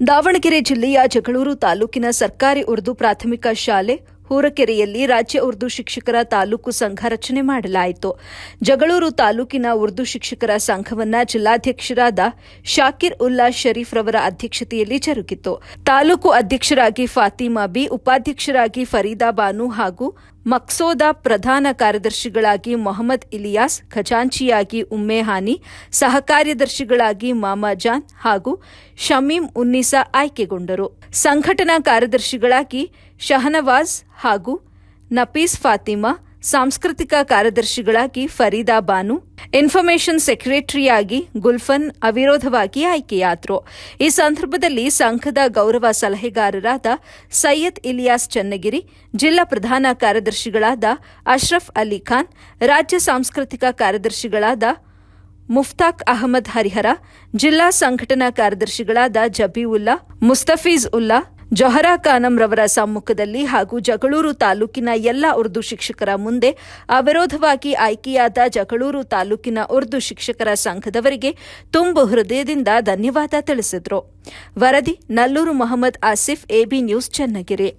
ದಾವಣಗೆರೆ ಜಿಲ್ಲೆಯ ಜಗಳೂರು ತಾಲೂಕಿನ ಸರ್ಕಾರಿ ಉರ್ದು ಪ್ರಾಥಮಿಕ ಶಾಲೆ ಹೂರಕೆರೆಯಲ್ಲಿ ರಾಜ್ಯ ಉರ್ದು ಶಿಕ್ಷಕರ ತಾಲೂಕು ಸಂಘ ರಚನೆ ಮಾಡಲಾಯಿತು. ಜಗಳೂರು ತಾಲೂಕಿನ ಉರ್ದು ಶಿಕ್ಷಕರ ಸಂಘವನ್ನು ಜಿಲ್ಲಾಧ್ಯಕ್ಷರಾದ ಶಾಕಿರ್ ಉಲ್ಲಾ ಶರೀಫ್ ರವರ ಅಧ್ಯಕ್ಷತೆಯಲ್ಲಿ ಜರುಗಿತು. ತಾಲೂಕು ಅಧ್ಯಕ್ಷರಾಗಿ ಫಾತಿಮಾ ಬಿ, ಉಪಾಧ್ಯಕ್ಷರಾಗಿ ಫರೀದಾ ಬಾನು ಹಾಗೂ ಮಕ್ಸೋದ, ಪ್ರಧಾನ ಕಾರ್ಯದರ್ಶಿಗಳಾಗಿ ಮೊಹಮ್ಮದ್ ಇಲಿಯಾಸ್, ಖಜಾಂಚಿಯಾಗಿ ಉಮ್ಮೆ ಹಾನಿ, ಸಹಕಾರ್ಯದರ್ಶಿಗಳಾಗಿ ಮಾಮಾ ಜಾನ್ ಹಾಗೂ ಶಮೀಂ ಉನ್ನಿಸಾ ಆಯ್ಕೆಗೊಂಡರು. ಸಂಘಟನಾ ಕಾರ್ಯದರ್ಶಿಗಳಾಗಿ ಶಹನವಾಜ್ ಹಾಗೂ ನಫೀಸ್ ಫಾತಿಮಾ, ಸಾಂಸ್ಕೃತಿಕ ಕಾರ್ಯದರ್ಶಿಗಳಾಗಿ ಫರೀದಾ ಬಾನು, ಇನ್ಫಾರ್ಮೇಷನ್ ಸೆಕ್ರೆಟರಿಯಾಗಿ ಗುಲ್ಫನ್ ಅವಿರೋಧವಾಗಿ ಆಯ್ಕೆಯಾದರು. ಈ ಸಂದರ್ಭದಲ್ಲಿ ಸಂಘದ ಗೌರವ ಸಲಹೆಗಾರರಾದ ಸೈಯದ್ ಇಲಿಯಾಸ್ ಚನ್ನಗಿರಿ, ಜಿಲ್ಲಾ ಪ್ರಧಾನ ಕಾರ್ಯದರ್ಶಿಗಳಾದ ಅಶ್ರಫ್ ಅಲಿ ಖಾನ್, ರಾಜ್ಯ ಸಾಂಸ್ಕೃತಿಕ ಕಾರ್ಯದರ್ಶಿಗಳಾದ ಮುಫ್ತಾಕ್ ಅಹಮದ್ ಹರಿಹರ, ಜಿಲ್ಲಾ ಸಂಘಟನಾ ಕಾರ್ಯದರ್ಶಿಗಳಾದ ಜಬೀವುಲ್ಲಾ, ಮುಸ್ತಫೀಜ್ ಉಲ್ಲಾ, ಜೊಹರಾ ಖಾನಂ ರವರ ಸಮ್ಮುಖದಲ್ಲಿ ಹಾಗೂ ಜಗಳೂರು ತಾಲೂಕಿನ ಎಲ್ಲ ಉರ್ದು ಶಿಕ್ಷಕರ ಮುಂದೆ ಅವಿರೋಧವಾಗಿ ಆಯ್ಕೆಯಾದ ಜಗಳೂರು ತಾಲೂಕಿನ ಉರ್ದು ಶಿಕ್ಷಕರ ಸಂಘದವರಿಗೆ ತುಂಬು ಹೃದಯದಿಂದ ಧನ್ಯವಾದ ತಿಳಿಸಿದರು. ವರದಿ ನಲ್ಲೂರು ಮೊಹಮ್ಮದ್ ಆಸಿಫ್, ಎಬಿ ನ್ಯೂಸ್, ಚನ್ನಗಿರಿ.